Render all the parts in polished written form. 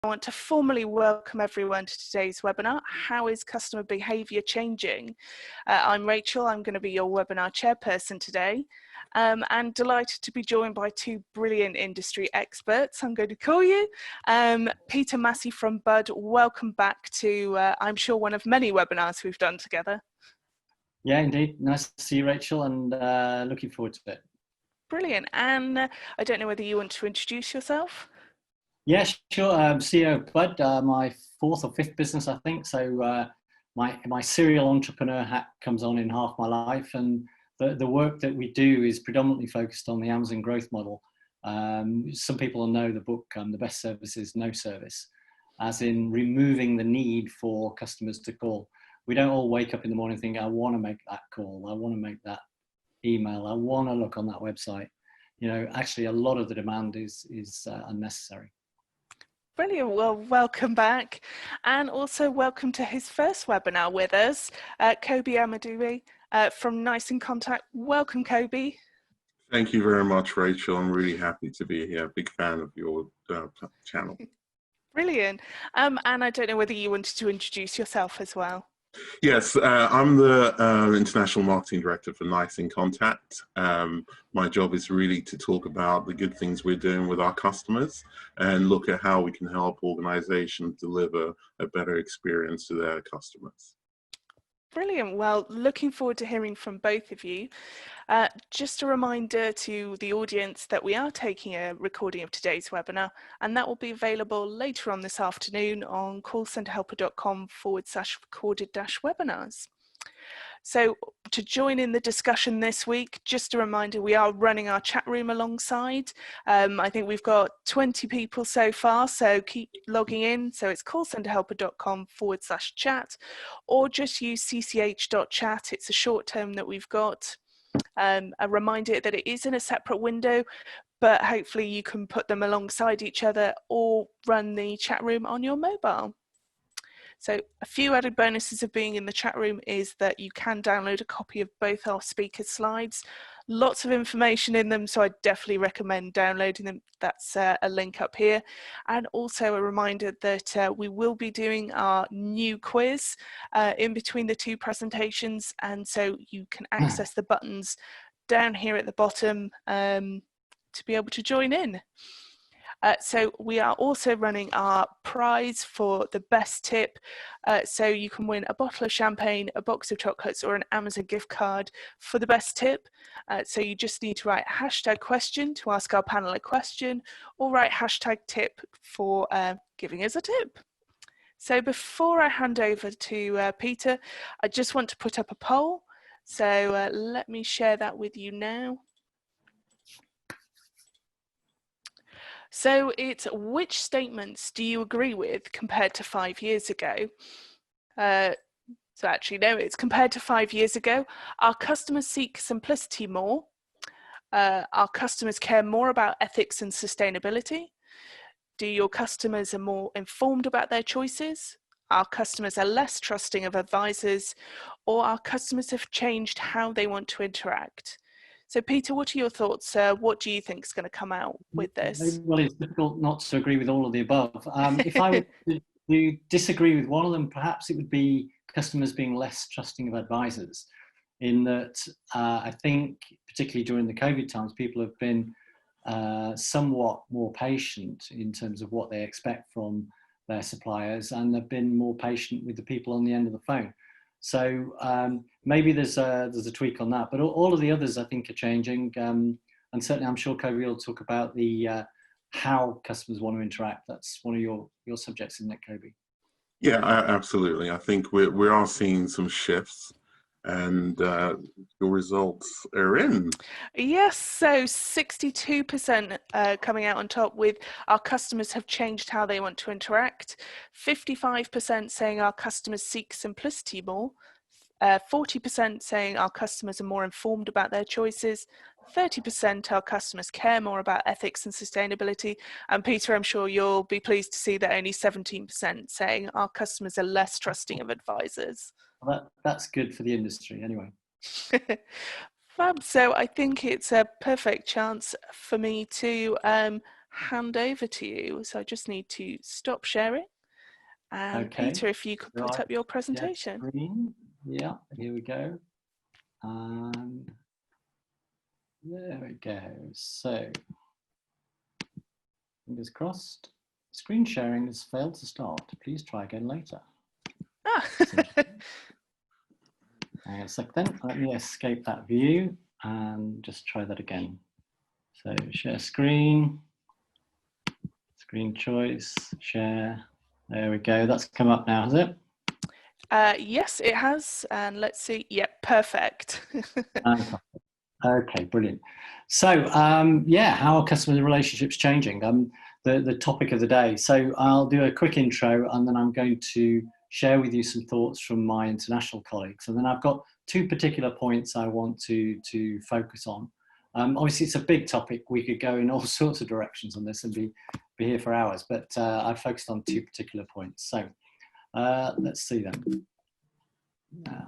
I want to formally welcome everyone to today's webinar, How is Customer Behaviour Changing? I'm Rachel, I'm going to be your webinar chairperson today, and delighted to be joined by two brilliant industry experts, I'm going to call you. Peter Massey from Bud, welcome back to, I'm sure, one of many webinars we've done together. Yeah, indeed. Nice to see you, Rachel, and looking forward to it. Brilliant. And I don't know whether you want to introduce yourself? Yeah, sure. CEO of Bud, my fourth or fifth business, I think. So my serial entrepreneur hat comes on in half my life, and the work that we do is predominantly focused on the Amazon growth model. Some people know the book, The Best Service is No Service, as in removing the need for customers to call. We don't all wake up in the morning and think, I want to make that call, I want to make that email, I want to look on that website. You know, actually a lot of the demand is unnecessary. Brilliant. Well, welcome back, and also welcome to his first webinar with us, Kobe Amadoubi from Nice in Contact. Welcome, Kobe. Thank you very much, Rachel. I'm really happy to be here. Big fan of your channel. Brilliant. And I don't know whether you wanted to introduce yourself as well. Yes, I'm the International Marketing Director for Nice in Contact. My job is really to talk about the good things we're doing with our customers and look at how we can help organizations deliver a better experience to their customers. Brilliant. Well, looking forward to hearing from both of you. Just a reminder to the audience that we are taking a recording of today's webinar, and that will be available later on this afternoon on callcenterhelper.com/recorded-webinars. So to join in the discussion this week, just a reminder, we are running our chat room alongside. I think we've got 20 people so far, so keep logging in. So it's callcenterhelper.com/chat, or just use cch.chat. It's a short term that we've got. A reminder that it is in a separate window, but hopefully you can put them alongside each other or run the chat room on your mobile. So a few added bonuses of being in the chat room is that you can download a copy of both our speaker slides. Lots of information in them, so I definitely recommend downloading them. That's a link up here. And also a reminder that we will be doing our new quiz in between the two presentations, and so you can access the buttons down here at the bottom to be able to join in. So we are also running our prize for the best tip. So you can win a bottle of champagne, a box of chocolates, or an Amazon gift card for the best tip. So you just need to write #question to ask our panel a question, or write #tip for giving us a tip. So before I hand over to Peter, I just want to put up a poll. So let me share that with you now. So it's which statements do you agree with compared to 5 years ago? So actually, no, it's compared to 5 years ago. Our customers seek simplicity more. Our customers care more about ethics and sustainability. Do your customers are more informed about their choices? Our customers are less trusting of advisors, or our customers have changed how they want to interact? So Peter, what are your thoughts? What do you think is going to come out with this? Well, it's difficult not to agree with all of the above. If I were to disagree with one of them, perhaps it would be customers being less trusting of advisors, in that I think, particularly during the COVID times, people have been somewhat more patient in terms of what they expect from their suppliers, and they've been more patient with the people on the end of the phone. So maybe there's a tweak on that, but all of the others I think are changing, and certainly I'm sure Kobe will talk about the how customers want to interact. That's one of your subjects, isn't it, Kobe? Yeah, absolutely. I think we are seeing some shifts, and your results are in. Yes, so 62% coming out on top with our customers have changed how they want to interact, 55% saying our customers seek simplicity more, 40% saying our customers are more informed about their choices, 30% our customers care more about ethics and sustainability, and Peter, I'm sure you'll be pleased to see that only 17% saying our customers are less trusting of advisors. Well, that's good for the industry anyway. Fab. So I think it's a perfect chance for me to hand over to you. So I just need to stop sharing. And Okay. Peter, if you could put up your presentation. Screen. Yeah, here we go. There we go. So, fingers crossed. Screen sharing has failed to start. Please try again later. Ah. Hang on a sec then. Let me escape that view and just try that again. So share screen, screen choice, share. There we go. That's come up now, has it? Yes, it has. And let's see. Yep, perfect. Okay, brilliant. So yeah, how are customer relationships changing? The topic of the day. So I'll do a quick intro and then I'm going to share with you some thoughts from my international colleagues. And then I've got two particular points I want to focus on. Obviously, it's a big topic. We could go in all sorts of directions on this and be here for hours, but I've focused on two particular points. So let's see them. There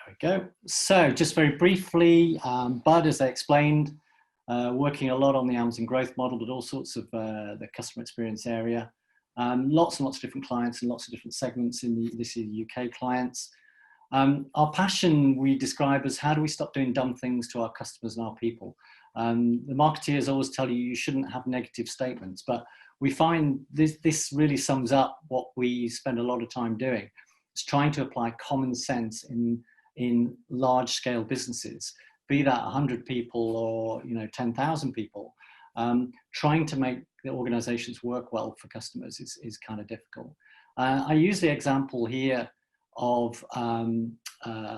we go. So just very briefly, Bud, as I explained, working a lot on the Amazon growth model, but all sorts of the customer experience area. Lots and lots of different clients and lots of different segments in this is UK clients. Our passion we describe as how do we stop doing dumb things to our customers and our people. The marketeers always tell you shouldn't have negative statements, but we find this really sums up what we spend a lot of time doing. It's trying to apply common sense in large scale businesses, be that 100 people or 10,000 people. Trying to make the organizations work well for customers is kind of difficult. I use the example here of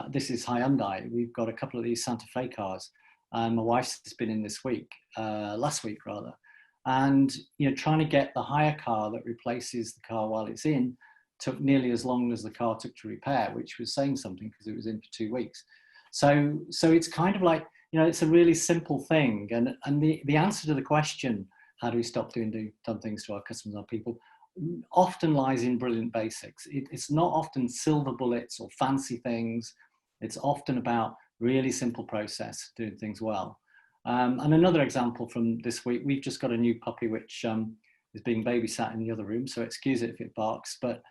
this is Hyundai. We've got a couple of these Santa Fe cars. My wife's been in this week, last week rather, and trying to get the hire car that replaces the car while it's in took nearly as long as the car took to repair, which was saying something because it was in for 2 weeks. So it's kind of like it's a really simple thing, and the answer to the question, how do we stop doing dumb things to our customers and our people, often lies in brilliant basics. It's not often silver bullets or fancy things. It's often about really simple process, doing things well. And another example from this week, we've just got a new puppy which is being babysat in the other room, so excuse it if it barks, but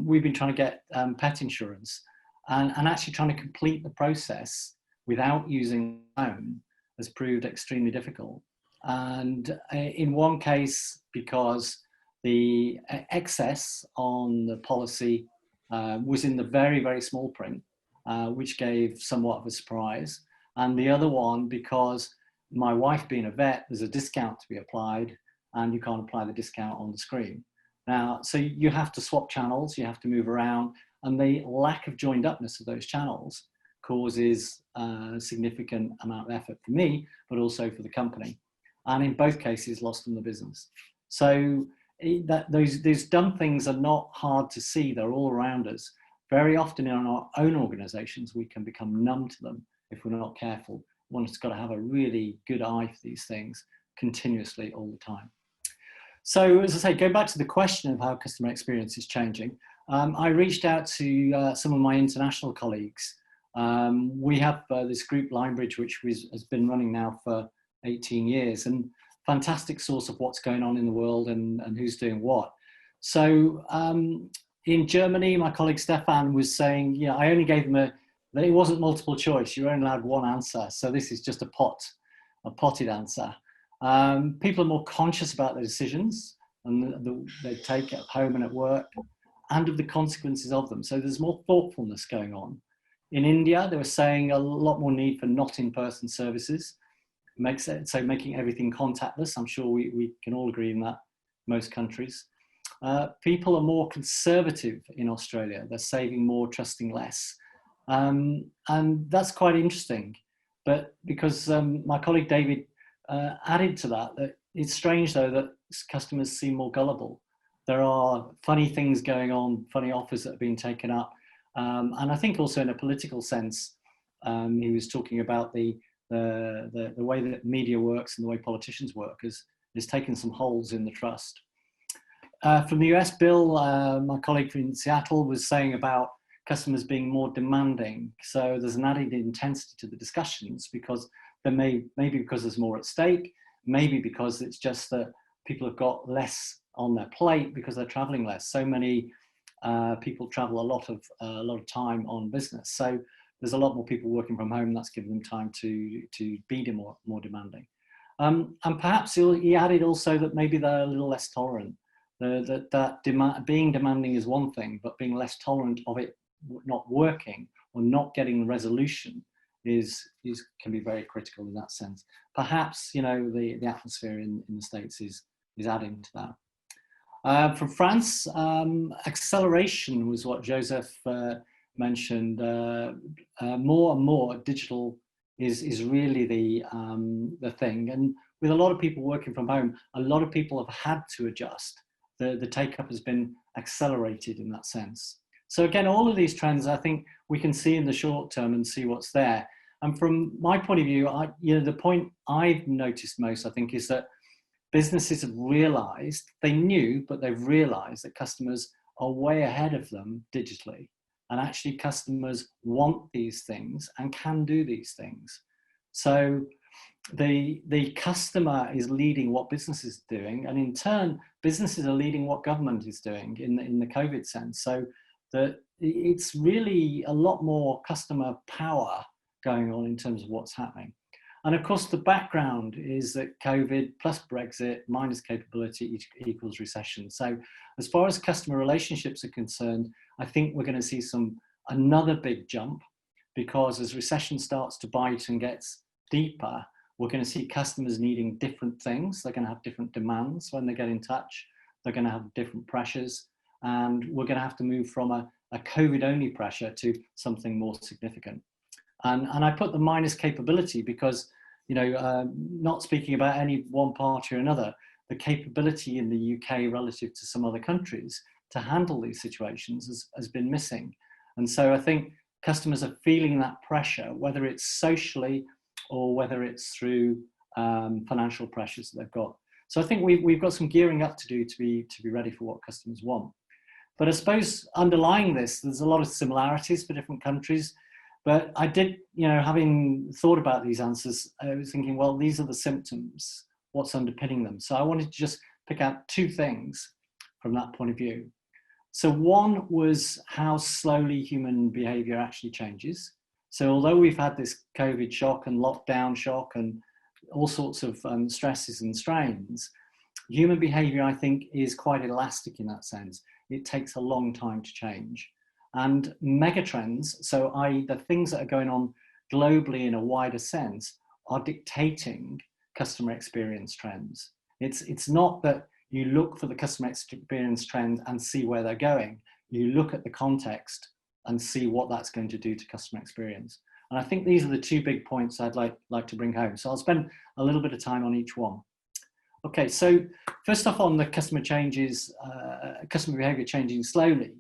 we've been trying to get pet insurance and actually trying to complete the process without using a phone has proved extremely difficult. And in one case, because the excess on the policy was in the very, very small print, which gave somewhat of a surprise. And the other one, because my wife being a vet, there's a discount to be applied and you can't apply the discount on the screen. Now, so you have to swap channels, you have to move around, and the lack of joined upness of those channels causes a significant amount of effort for me, but also for the company. And in both cases, lost on the business. So those dumb things are not hard to see, they're all around us. Very often in our own organizations, we can become numb to them if we're not careful. One's got to have a really good eye for these things continuously all the time. So as I say, going back to the question of how customer experience is changing, I reached out to some of my international colleagues. We have this group, Linebridge, which has been running now for 18 years and fantastic source of what's going on in the world and who's doing what. So in Germany, my colleague Stefan was saying, I only gave them that it wasn't multiple choice. You only allowed one answer. So this is just a potted answer. People are more conscious about their decisions and they take at home and at work and of the consequences of them. So there's more thoughtfulness going on. In India, they were saying a lot more need for not in-person services. So making everything contactless. I'm sure we can all agree in that, most countries. People are more conservative in Australia. They're saving more, trusting less. And that's quite interesting. But because my colleague David added to that it's strange though that customers seem more gullible. There are funny things going on, funny offers that are being taken up. And I think also in a political sense, he was talking about the way that media works and the way politicians work has taken some holes in the trust. From the US, Bill, my colleague from Seattle, was saying about customers being more demanding. So there's an added intensity to the discussions because there maybe because there's more at stake, maybe because it's just that people have got less on their plate because they're traveling less. So many people travel a lot of time on business. So there's a lot more people working from home. That's given them time to be more demanding. And perhaps he added also that maybe they're a little less tolerant. Being demanding is one thing, but being less tolerant of it not working or not getting resolution can be very critical in that sense. Perhaps, you know, the atmosphere in the States is adding to that. From France, acceleration was what Joseph mentioned. More and more digital is really the thing. And with a lot of people working from home, a lot of people have had to adjust. The take-up has been accelerated in that sense. So again, all of these trends, I think we can see in the short term and see what's there. And from my point of view, the point I've noticed most, I think, is that businesses have realized, they knew, but they've realized that customers are way ahead of them digitally. And actually customers want these things and can do these things. So the customer is leading what business is doing. And in turn, businesses are leading what government is doing in the COVID sense. So it's really a lot more customer power going on in terms of what's happening. And of course, the background is that COVID plus Brexit minus capability equals recession. So as far as customer relationships are concerned, I think we're going to see another big jump, because as recession starts to bite and gets deeper, we're going to see customers needing different things. They're going to have different demands when they get in touch. They're going to have different pressures. And we're going to have to move from a COVID-only pressure to something more significant. And I put the minus capability because, you know, not speaking about any one party or another, the capability in the UK relative to some other countries to handle these situations has been missing. And so I think customers are feeling that pressure, whether it's socially or whether it's through financial pressures that they've got. So I think we've got some gearing up to do to be ready for what customers want. But I suppose underlying this, there's a lot of similarities for different countries. But I did, you know, having thought about these answers, I was thinking, well, these are the symptoms, what's underpinning them. So I wanted to just pick out two things from that point of view. So one was how slowly human behavior actually changes. So although we've had this COVID shock and lockdown shock and all sorts of stresses and strains, human behavior, I think, is quite elastic in that sense. It takes a long time to change. And megatrends, so i.e. the things that are going on globally in a wider sense, are dictating customer experience trends. It's not that you look for the customer experience trend and see where they're going. You look at the context and see what that's going to do to customer experience. And I think these are the two big points I'd like to bring home. So I'll spend a little bit of time on each one. Okay, so first off on the customer changes, customer behavior changing slowly.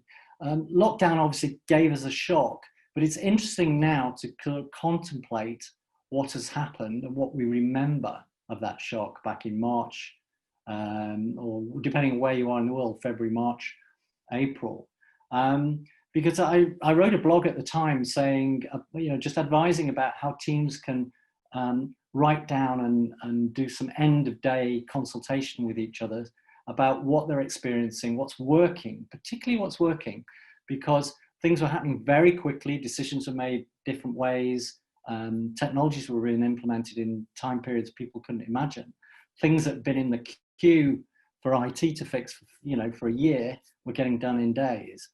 Lockdown obviously gave us a shock, but it's interesting now to contemplate what has happened and what we remember of that shock back in March, or depending on where you are in the world, February, March, April. Because I wrote a blog at the time saying, you know, just advising about how teams can write down and do some end of day consultation with each other about what they're experiencing, what's working, particularly what's working, because things were happening very quickly, decisions were made different ways, technologies were being implemented in time periods people couldn't imagine. Things that had been in the queue for IT to fix, you know, for a year were getting done in days.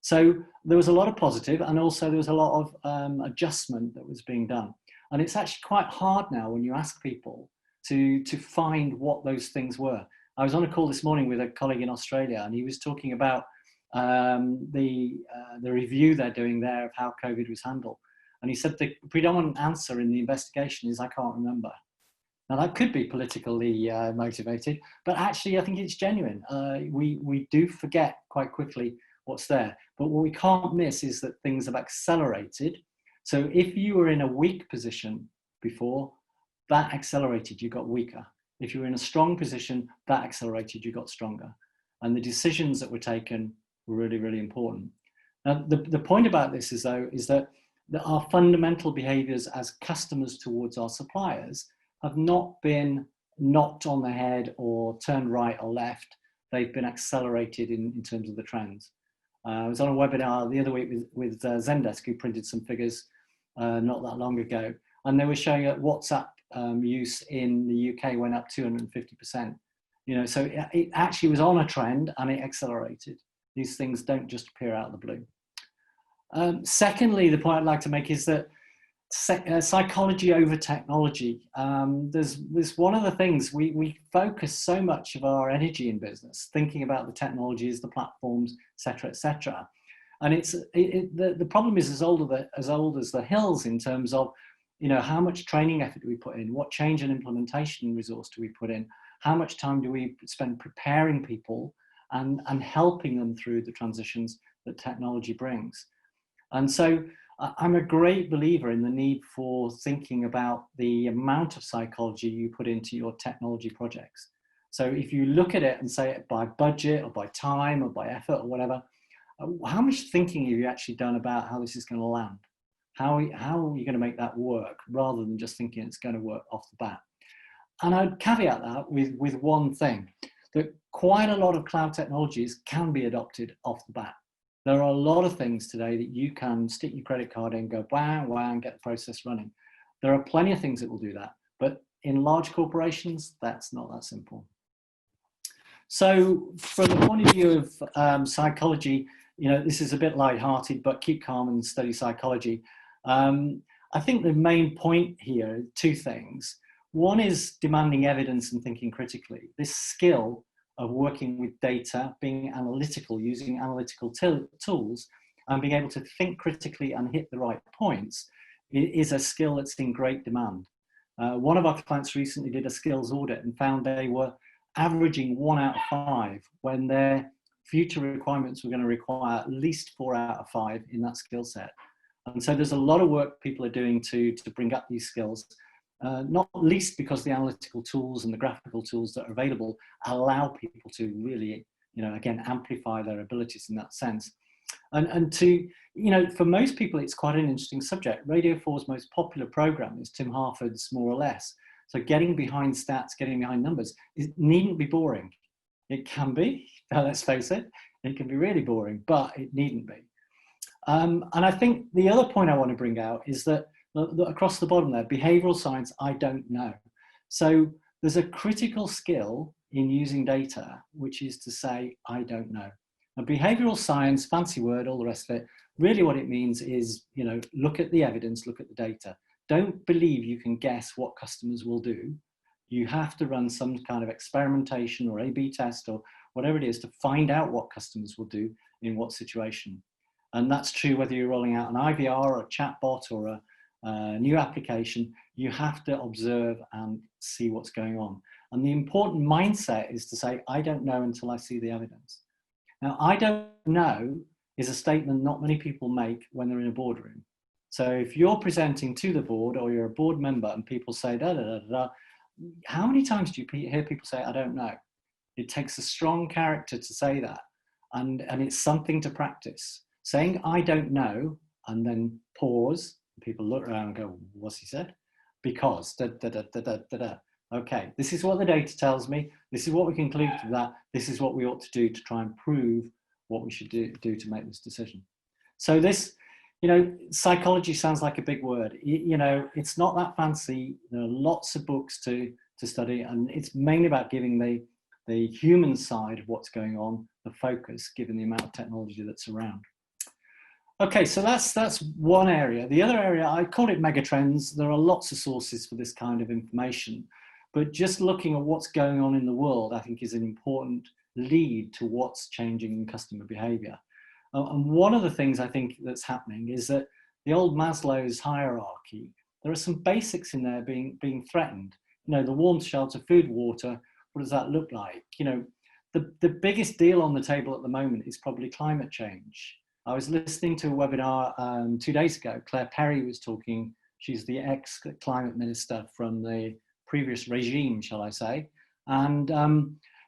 So there was a lot of positive, and also there was a lot of adjustment that was being done. And it's actually quite hard now when you ask people to find what those things were. I was on a call this morning with a colleague in Australia, and he was talking about the review they're doing there of how COVID was handled. And he said the predominant answer in the investigation is, I can't remember. Now that could be politically motivated, but actually I think it's genuine. We do forget quite quickly what's there. But what we can't miss is that things have accelerated. So if you were in a weak position before, that accelerated, you got weaker. If you were in a strong position, that accelerated, you got stronger. And the decisions that were taken were really, really important. Now, the point about this is that our fundamental behaviors as customers towards our suppliers have not been knocked on the head or turned right or left. They've been accelerated in terms of the trends. I was on a webinar the other week with Zendesk, who printed some figures not that long ago, and they were showing that WhatsApp use in the UK went up 250%. You know, so it actually was on a trend and it accelerated. These things don't just appear out of the blue. Secondly, the point I'd like to make is that psychology over technology. There's one of the things we focus so much of our energy in business, thinking about the technologies, the platforms, et cetera. And the problem is as old as the hills in terms of, you know, how much training effort do we put in? What change and implementation resource do we put in? How much time do we spend preparing people and helping them through the transitions that technology brings? And so I'm a great believer in the need for thinking about the amount of psychology you put into your technology projects. So if you look at it and say it by budget or by time or by effort or whatever, how much thinking have you actually done about how this is going to land? How are you going to make that work, rather than just thinking it's going to work off the bat? And I'd caveat that with one thing, that quite a lot of cloud technologies can be adopted off the bat. There are a lot of things today that you can stick your credit card in, go wow, wow, and get the process running. There are plenty of things that will do that, but in large corporations, that's not that simple. So from the point of view of psychology, you know, this is a bit lighthearted, but keep calm and study psychology. I think the main point here are two things. One is demanding evidence and thinking critically. This skill of working with data, being analytical, using analytical tools, and being able to think critically and hit the right points is a skill that's in great demand. One of our clients recently did a skills audit and found they were averaging 1 out of 5 when their future requirements were going to require at least 4 out of 5 in that skill set. And so there's a lot of work people are doing to bring up these skills, not least because the analytical tools and the graphical tools that are available allow people to really, you know, again, amplify their abilities in that sense. And to, you know, for most people, it's quite an interesting subject. Radio 4's most popular program is Tim Harford's More or Less. So getting behind stats, getting behind numbers, it needn't be boring. It can be, let's face it, it can be really boring, but it needn't be. And I think the other point I want to bring out is that across the bottom there, behavioral science, I don't know. So there's a critical skill in using data, which is to say, I don't know. Now, behavioral science, fancy word, all the rest of it, really what it means is, you know, look at the evidence, look at the data. Don't believe you can guess what customers will do. You have to run some kind of experimentation or A/B test or whatever it is to find out what customers will do in what situation. And that's true whether you're rolling out an IVR or a chatbot or a new application. You have to observe and see what's going on. And the important mindset is to say, I don't know until I see the evidence. Now, I don't know is a statement not many people make when they're in a boardroom. So if you're presenting to the board or you're a board member and people say, da, da, da, da, how many times do you hear people say, I don't know? It takes a strong character to say that. And it's something to practice. Saying, I don't know, and then pause. People look around and go, what's he said? Because, da, da, da, da, da, da, da. Okay, this is what the data tells me. This is what we conclude from that. This is what we ought to do to try and prove what we should do to make this decision. So this, you know, psychology sounds like a big word. You know, it's not that fancy. There are lots of books to study, and it's mainly about giving the human side of what's going on the focus, given the amount of technology that's around. Okay, so that's one area. The other area, I call it megatrends. There are lots of sources for this kind of information, but just looking at what's going on in the world, I think is an important lead to what's changing in customer behavior. And one of the things I think that's happening is that the old Maslow's hierarchy, there are some basics in there being threatened. You know, the warmth, shelter, food, water, what does that look like? You know, the biggest deal on the table at the moment is probably climate change. I was listening to a webinar 2 days ago. Claire Perry was talking. She's the ex-climate minister from the previous regime, shall I say. And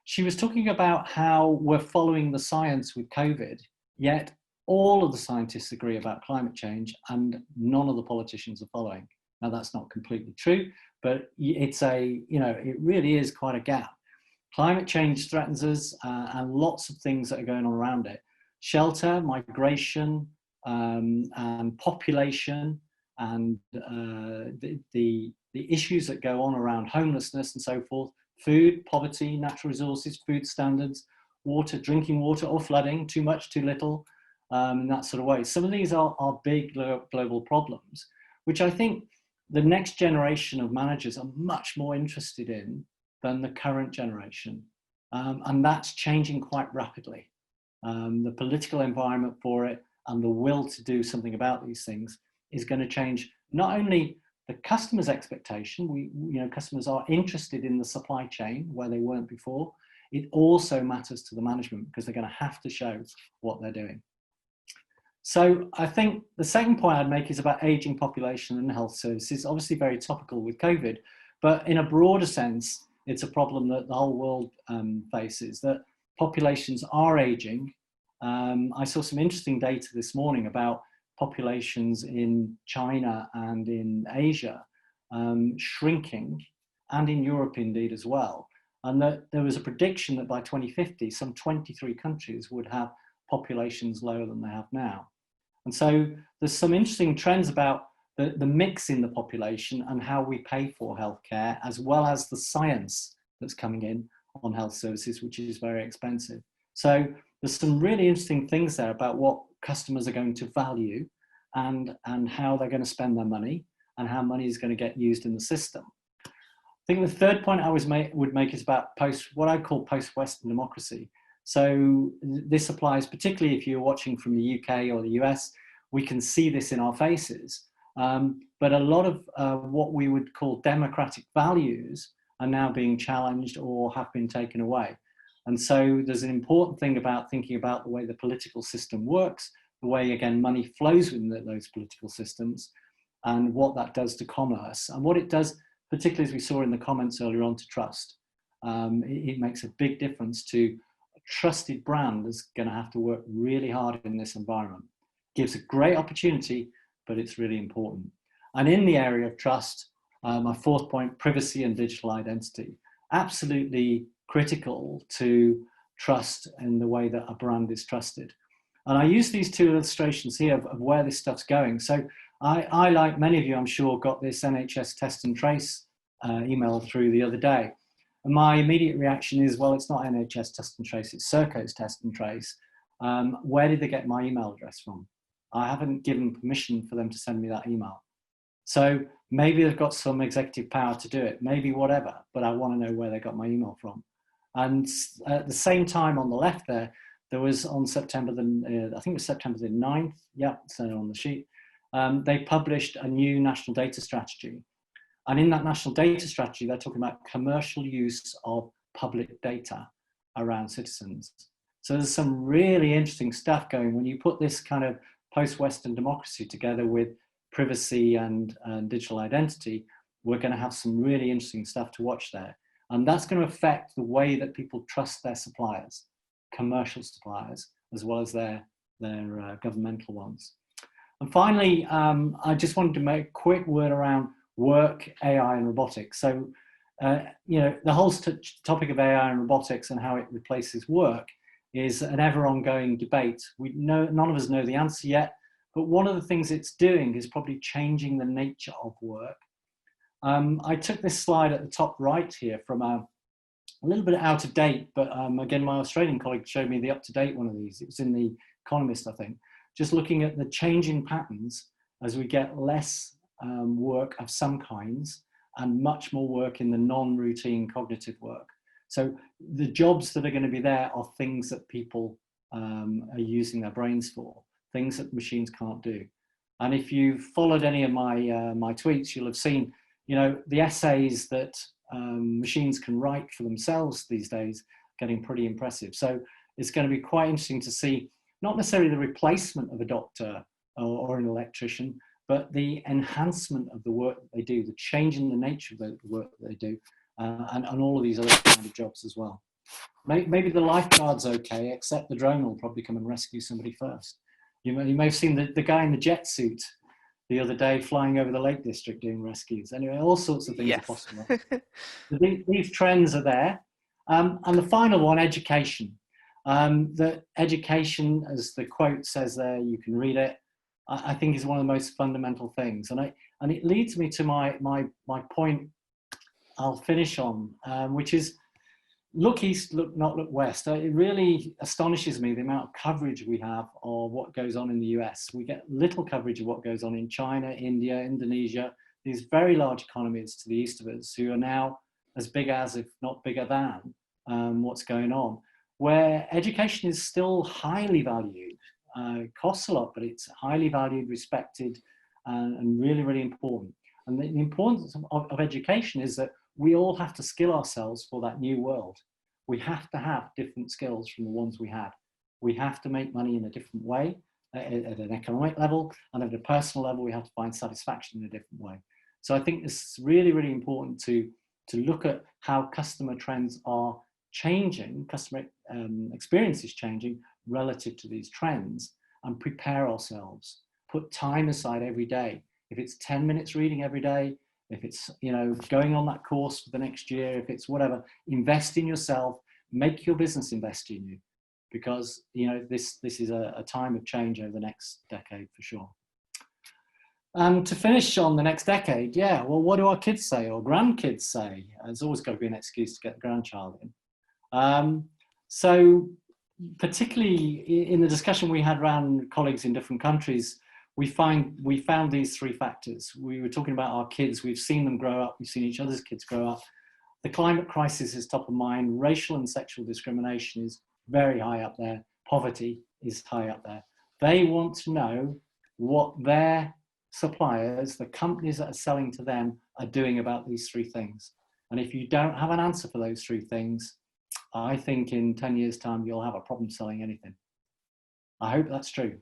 she was talking about how we're following the science with COVID, yet all of the scientists agree about climate change and none of the politicians are following. Now, that's not completely true, but it's it really is quite a gap. Climate change threatens us, and lots of things that are going on around it. Shelter, migration, and population, and the issues that go on around homelessness and so forth, food, poverty, natural resources, food standards, water, drinking water or flooding, too much, too little, in that sort of way. Some of these are big global problems, which I think the next generation of managers are much more interested in than the current generation. And that's changing quite rapidly. The political environment for it and the will to do something about these things is going to change not only the customer's expectation, customers are interested in the supply chain where they weren't before. It also matters to the management because they're going to have to show what they're doing. So I think the second point I'd make is about aging population and health services, obviously very topical with COVID, but in a broader sense, it's a problem that the whole world faces, that populations are aging. I saw some interesting data this morning about populations in China and in Asia shrinking, and in Europe indeed as well. And that there was a prediction that by 2050, some 23 countries would have populations lower than they have now. And so there's some interesting trends about the mix in the population and how we pay for healthcare, as well as the science that's coming in on health services, which is very expensive. So there's some really interesting things there about what customers are going to value and how they're going to spend their money and how money is going to get used in the system. I think the third point I would make is about what I call post-Western democracy. So this applies particularly if you're watching from the UK or the US. We can see this in our faces. But a lot of what we would call democratic values are now being challenged or have been taken away. And so there's an important thing about thinking about the way the political system works, the way, again, money flows within those political systems, and what that does to commerce, and what it does, particularly as we saw in the comments earlier on, to trust. It makes a big difference to a trusted brand that's going to have to work really hard in this environment. Gives a great opportunity, but it's really important. And in the area of trust, my fourth point, privacy and digital identity, absolutely critical to trust in the way that a brand is trusted. And I use these two illustrations here of where this stuff's going. So I, like many of you, I'm sure, got this NHS test and trace email through the other day. And my immediate reaction is, well, it's not NHS test and trace, it's Serco's test and trace. Where did they get my email address from? I haven't given permission for them to send me that email. So maybe they've got some executive power to do it, maybe whatever, but I want to know where they got my email from. And at the same time on the left there was on September I think it was September the 9th, yeah, it's on the sheet, they published a new national data strategy. And in that national data strategy, they're talking about commercial use of public data around citizens. So there's some really interesting stuff going when you put this kind of post-Western democracy together with privacy and digital identity. We're going to have some really interesting stuff to watch there. And that's going to affect the way that people trust their suppliers, commercial suppliers, as well as their governmental ones. And finally, I just wanted to make a quick word around work, AI and robotics. So, the whole topic of AI and robotics and how it replaces work is an ever ongoing debate. None of us know the answer yet, but one of the things it's doing is probably changing the nature of work. I took this slide at the top right here from a little bit out of date, but again, my Australian colleague showed me the up-to-date one of these. It was in The Economist, I think, just looking at the changing patterns as we get less work of some kinds and much more work in the non-routine cognitive work. So the jobs that are going to be there are things that people are using their brains for, things that machines can't do. And if you've followed any of my tweets, you'll have seen, the essays that machines can write for themselves these days, getting pretty impressive. So it's going to be quite interesting to see, not necessarily the replacement of a doctor or an electrician, but the enhancement of the work that they do, the change in the nature of the work that they do, and all of these other kind of jobs as well. Maybe the lifeguard's okay, except the drone will probably come and rescue somebody first. You may have seen the guy in the jet suit the other day flying over the Lake District doing rescues. Anyway, all sorts of things Yes. are possible. These trends are there. And the final one, education. That education, as the quote says there, you can read it, I think is one of the most fundamental things. And it leads me to my point I'll finish on, which is look east, not look west. It really astonishes me the amount of coverage we have of what goes on in the US. We get little coverage of what goes on in China, India, Indonesia, these very large economies to the east of us who are now as big as, if not bigger than, what's going on, where education is still highly valued. It costs a lot, but it's highly valued, respected, and really, really important. And the importance of education is that we all have to skill ourselves for that new world. We have to have different skills from the ones we had. We have to make money in a different way at an economic level, and at a personal level, we have to find satisfaction in a different way. So I think it's really, really important to look at how customer trends are changing, customer experience is changing relative to these trends, and prepare ourselves. Put time aside every day. If it's 10 minutes reading every day, if it's, you know, going on that course for the next year, if it's whatever, invest in yourself, make your business invest in you, because, you know, this is a time of change over the next decade for sure. And to finish on the next decade, yeah, well, what do our kids say or grandkids say? There's always got to be an excuse to get the grandchild in. So particularly in the discussion we had around colleagues in different countries, we found these three factors. We were talking about our kids. We've seen them grow up. We've seen each other's kids grow up. The climate crisis is top of mind. Racial and sexual discrimination is very high up there. Poverty is high up there. They want to know what their suppliers, the companies that are selling to them, are doing about these three things. And if you don't have an answer for those three things, I think in 10 years' time, you'll have a problem selling anything. I hope that's true.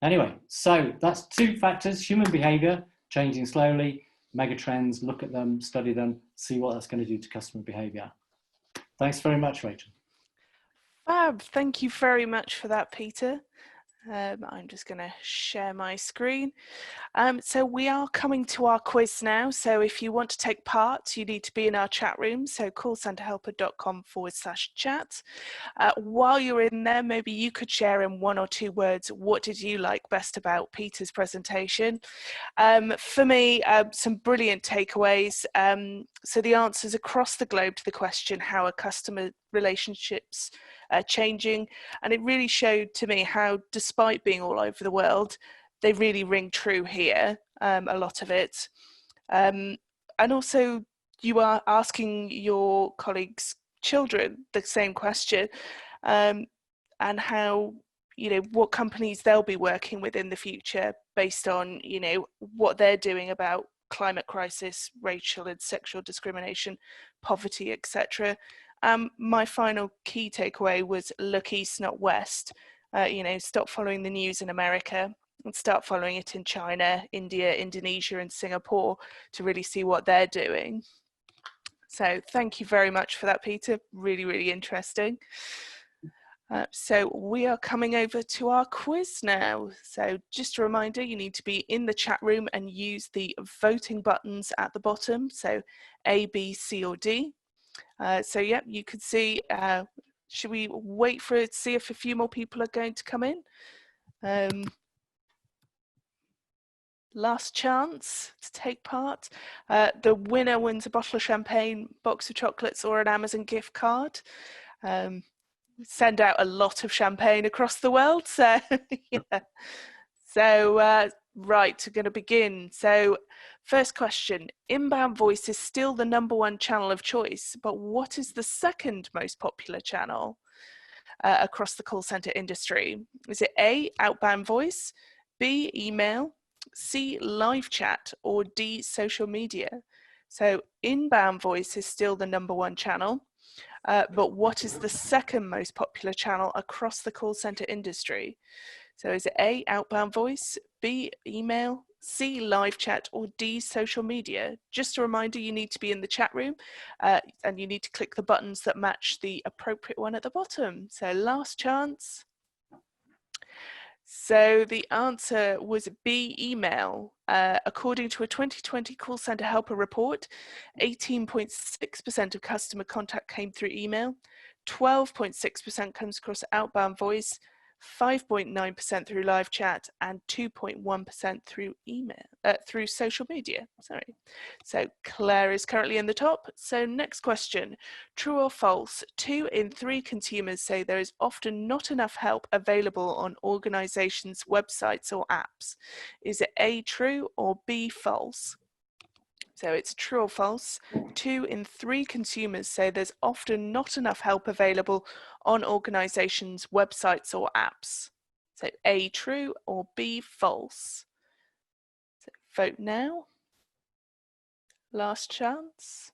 Anyway, so that's two factors: human behavior changing slowly, megatrends, look at them, study them, see what that's going to do to customer behavior. Thanks very much, Rachel. Fab, thank you very much for that, Peter. I'm just going to share my screen. So we are coming to our quiz now. So if you want to take part, you need to be in our chat room. So callcenterhelper.com/chat. While you're in there, maybe you could share in 1 or 2 words, what did you like best about Peter's presentation? For me, some brilliant takeaways. So the answers across the globe to the question, how are customer relationships changing? And it really showed to me how, despite being all over the world, they really ring true here, a lot of it. And also, you are asking your colleagues' children the same question, and how, you know, what companies they'll be working with in the future based on, you know, what they're doing about climate crisis, racial and sexual discrimination, poverty, etc. My final key takeaway was look east, not west. You know, stop following the news in America and start following it in China, India, Indonesia, and Singapore to really see what they're doing. So thank you very much for that, Peter. Really, really interesting. So we are coming over to our quiz now. So just a reminder, you need to be in the chat room and use the voting buttons at the bottom. So A, B, C, or D. So yeah, you could see, should we wait for it, see if a few more people are going to come in? Last chance to take part. The winner wins a bottle of champagne, box of chocolates, or an Amazon gift card. Send out a lot of champagne across the world. So yeah. So right, we're going to begin. So first question, inbound voice is still the #1 channel of choice, but what is the second most popular channel across the call center industry? Is it A, outbound voice, B, email, C, live chat, or D, social media? So inbound voice is still the #1 channel, but what is the second most popular channel across the call center industry? So is it A, outbound voice, B, email, C, live chat, or D, social media? Just a reminder, you need to be in the chat room and you need to click the buttons that match the appropriate one at the bottom. So last chance. So the answer was B, email. According to a 2020 call center helper report, 18.6% of customer contact came through email, 12.6% comes across outbound voice, 5.9% through live chat, and 2.1% through through social media. Sorry. So Claire is currently in the top. So next question, true or false? 2 in 3 consumers say there is often not enough help available on organizations' websites or apps. Is it A, true, or B, false? So it's true or false. 2 in 3 consumers say there's often not enough help available on organizations' websites or apps. So A, true, or B, false. So vote now. Last chance.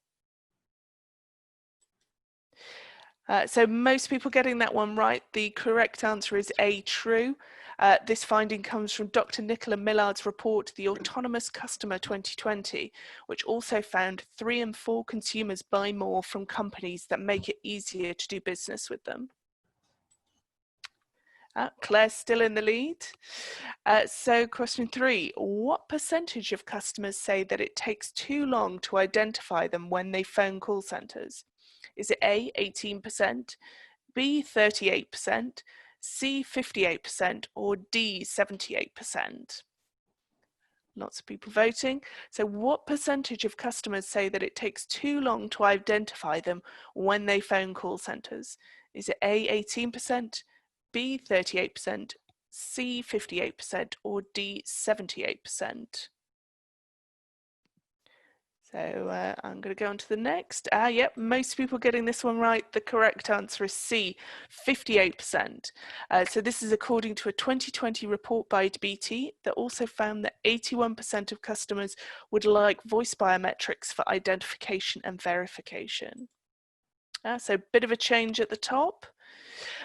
So most people getting that one right. The correct answer is A, true. This finding comes from Dr. Nicola Millard's report, The Autonomous Customer 2020, which also found 3 in 4 consumers buy more from companies that make it easier to do business with them. Claire's still in the lead. So question 3, what percentage of customers say that it takes too long to identify them when they phone call centres? Is it A, 18%, B, 38%, C, 58%, or D, 78%? Lots of people voting. So what percentage of customers say that it takes too long to identify them when they phone call centres? Is it A, 18%, B, 38%, C, 58%, or D, 78%? So I'm going to go on to the next. Yep, most people getting this one right. The correct answer is C, 58%. So this is according to a 2020 report by BT that also found that 81% of customers would like voice biometrics for identification and verification. So a bit of a change at the top.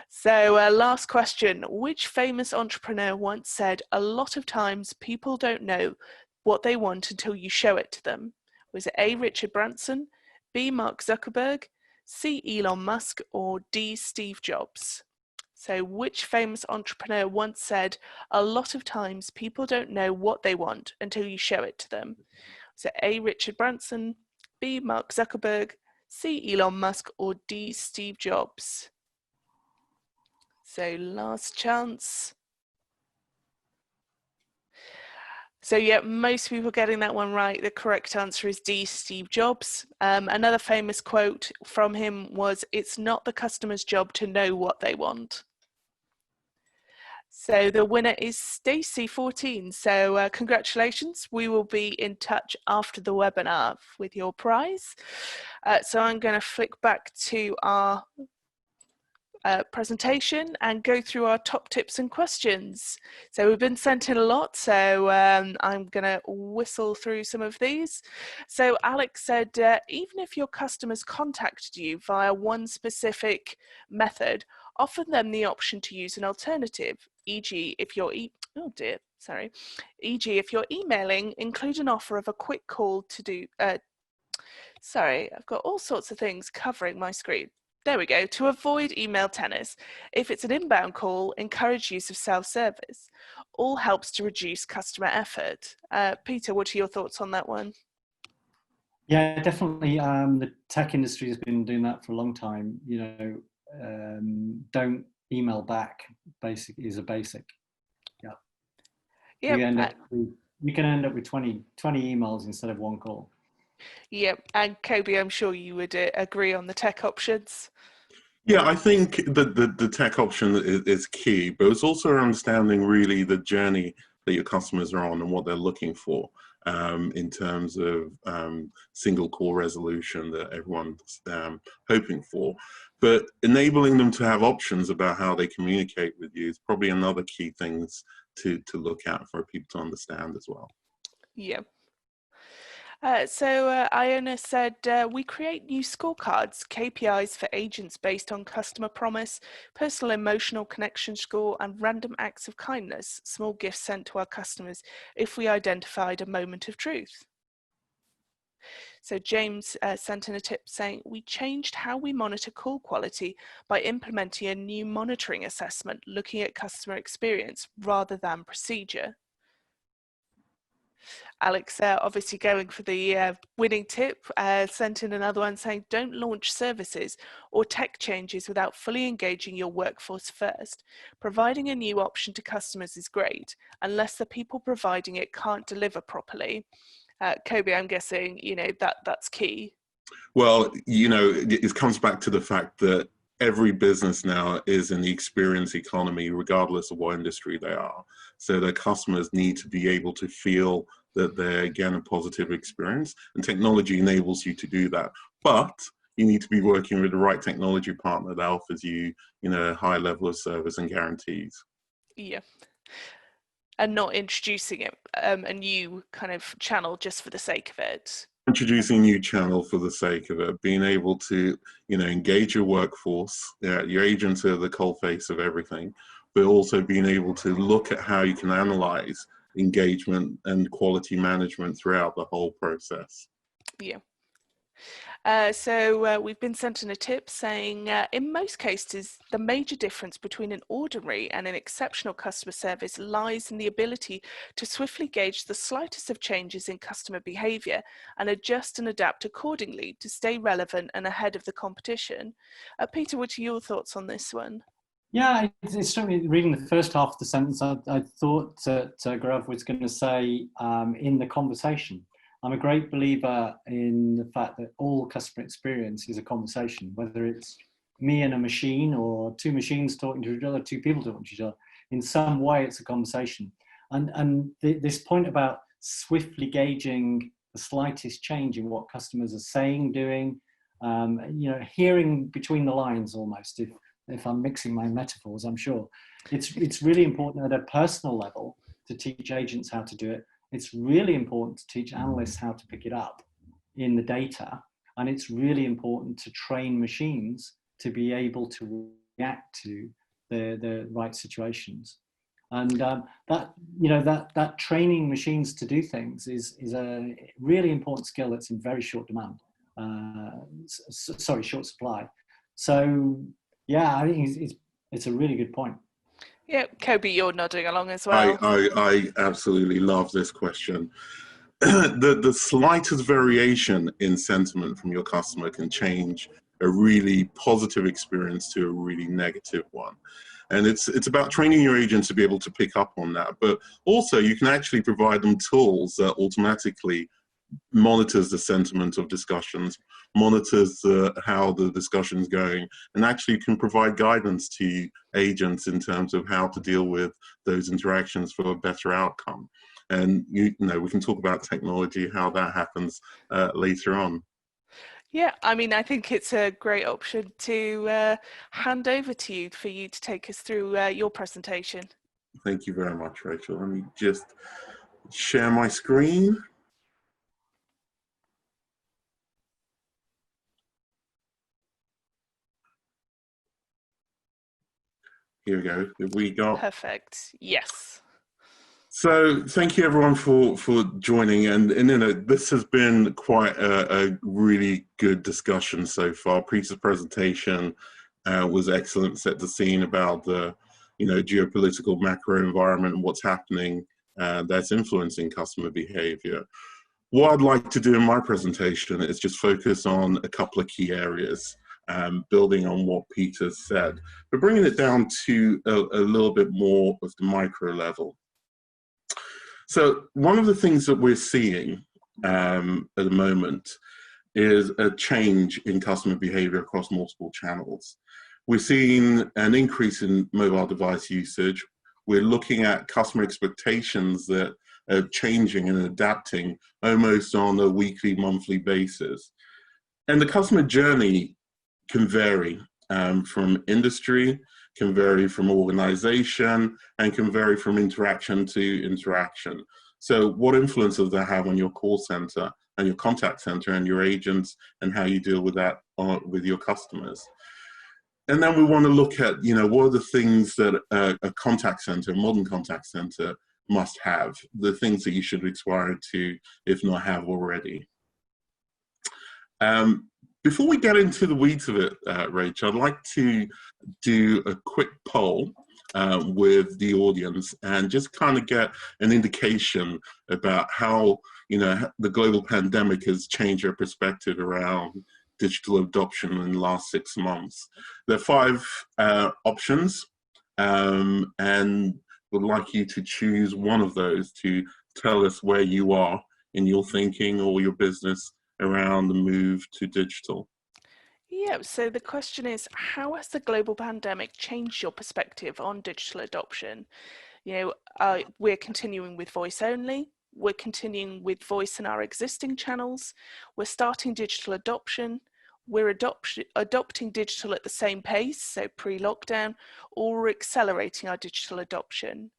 So last question, which famous entrepreneur once said, a lot of times people don't know what they want until you show it to them? Was it A, Richard Branson, B, Mark Zuckerberg, C, Elon Musk, or D, Steve Jobs? So which famous entrepreneur once said, a lot of times people don't know what they want until you show it to them? So A, Richard Branson, B, Mark Zuckerberg, C, Elon Musk, or D, Steve Jobs? So last chance. So yeah, most people getting that one right. The correct answer is D, Steve Jobs. Another famous quote from him was, it's not the customer's job to know what they want. So the winner is Stacey 14. So congratulations. We will be in touch after the webinar with your prize. So I'm going to flick back to our presentation and go through our top tips and questions. So we've been sent in a lot, so I'm going to whistle through some of these. So Alex said, even if your customers contacted you via one specific method, offer them the option to use an alternative, e.g. if you're e.g. if you're emailing, include an offer of a quick call to do sorry, I've got all sorts of things covering my screen. There we go. To avoid email tennis, if it's an inbound call, encourage use of self-service. All helps to reduce customer effort. Peter, what are your thoughts on that one? Yeah, definitely. The tech industry has been doing that for a long time. You know, don't email back. Basic is a basic. Yeah. Yep. You can end up with 20 emails instead of one call. Yep. And Kobe, I'm sure you would agree on the tech options. Yeah, I think the tech option is key, but it's also understanding really the journey that your customers are on and what they're looking for in terms of single call resolution that everyone's hoping for. But enabling them to have options about how they communicate with you is probably another key things to look at for people to understand as well. Yeah. So Iona said, we create new scorecards, KPIs for agents based on customer promise, personal emotional connection score, and random acts of kindness, small gifts sent to our customers if we identified a moment of truth. So James sent in a tip saying, we changed how we monitor call quality by implementing a new monitoring assessment, looking at customer experience rather than procedure. Alex, obviously going for the winning tip, sent in another one saying, don't launch services or tech changes without fully engaging your workforce first. Providing a new option to customers is great, unless the people providing it can't deliver properly. Kobe, I'm guessing, that's key. Well, it comes back to the fact that every business now is in the experience economy, regardless of what industry they are. So their customers need to be able to feel that they're getting a positive experience, and technology enables you to do that. But you need to be working with the right technology partner that offers you, a high level of service and guarantees. Yeah. And not introducing a new kind of channel just for the sake of it. Introducing a new channel for the sake of it, being able to, engage your workforce. Your agents are the coalface of everything, but also being able to look at how you can analyze engagement and quality management throughout the whole process. Yeah. So we've been sent in a tip saying, in most cases, the major difference between an ordinary and an exceptional customer service lies in the ability to swiftly gauge the slightest of changes in customer behaviour and adjust and adapt accordingly to stay relevant and ahead of the competition. Peter, what are your thoughts on this one? Yeah, it's certainly, reading the first half of the sentence, I thought that Gaurav was going to say in the conversation. I'm a great believer in the fact that all customer experience is a conversation, whether it's me and a machine or two machines talking to each other, two people talking to each other. In some way, it's a conversation. And this point about swiftly gauging the slightest change in what customers are saying, doing, hearing between the lines almost, if I'm mixing my metaphors, I'm sure. It's really important at a personal level to teach agents how to do it. It's really important to teach analysts how to pick it up in the data. And it's really important to train machines to be able to react to the right situations. And that training machines to do things is a really important skill that's in very short demand. Short supply. So, yeah, I think it's a really good point. Yeah, Kobe, you're nodding along as well. I absolutely love this question. The slightest variation in sentiment from your customer can change a really positive experience to a really negative one. And it's about training your agents to be able to pick up on that. But also you can actually provide them tools that automatically monitors the sentiment of discussions, monitors how the discussion's going, and actually can provide guidance to agents in terms of how to deal with those interactions for a better outcome. And we can talk about technology, how that happens later on. Yeah, I mean, I think it's a great option to hand over to you for you to take us through your presentation. Thank you very much, Rachel. Let me just share my screen. Here we go. Have we got... Perfect. Yes. So thank you everyone for joining, and this has been quite a really good discussion so far. Peter's presentation was excellent, set the scene about the geopolitical macro environment and what's happening that's influencing customer behavior. What I'd like to do in my presentation is just focus on a couple of key areas, building on what Peter said, but bringing it down to a little bit more of the micro level. So one of the things that we're seeing at the moment is a change in customer behavior across multiple channels. We're seeing an increase in mobile device usage. We're looking at customer expectations that are changing and adapting almost on a weekly, monthly basis. And the customer journey can vary from industry, can vary from organization, and can vary from interaction to interaction. So what influence does that have on your call center and your contact center and your agents and how you deal with that with your customers? And then we want to look at, what are the things that a contact center, a modern contact center must have, the things that you should aspire to, if not have already. Before we get into the weeds of it, Rach, I'd like to do a quick poll with the audience and just kind of get an indication about how, you know, the global pandemic has changed your perspective around digital adoption in the last 6 months. There are 5 options, and would like you to choose one of those to tell us where you are in your thinking or your business around the move to digital. Yeah, so the question is, how has the global pandemic changed your perspective on digital adoption? You know, we're continuing with voice only, we're continuing with voice in our existing channels, we're starting digital adoption, we're adopting digital at the same pace, so pre-lockdown, or we're accelerating our digital adoption.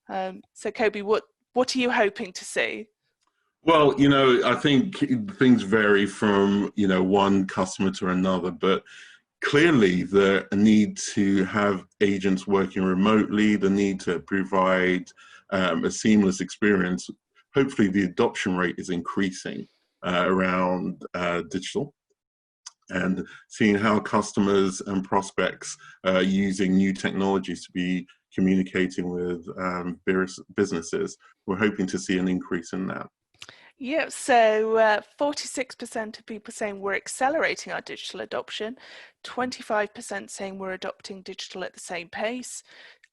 So Kobe, what are you hoping to see? Well, you know, I think things vary from, you know, one customer to another, but clearly the need to have agents working remotely, the need to provide a seamless experience, hopefully the adoption rate is increasing around digital, and seeing how customers and prospects are using new technologies to be communicating with various businesses. We're hoping to see an increase in that. Yeah, so 46% of people saying we're accelerating our digital adoption, 25% saying we're adopting digital at the same pace,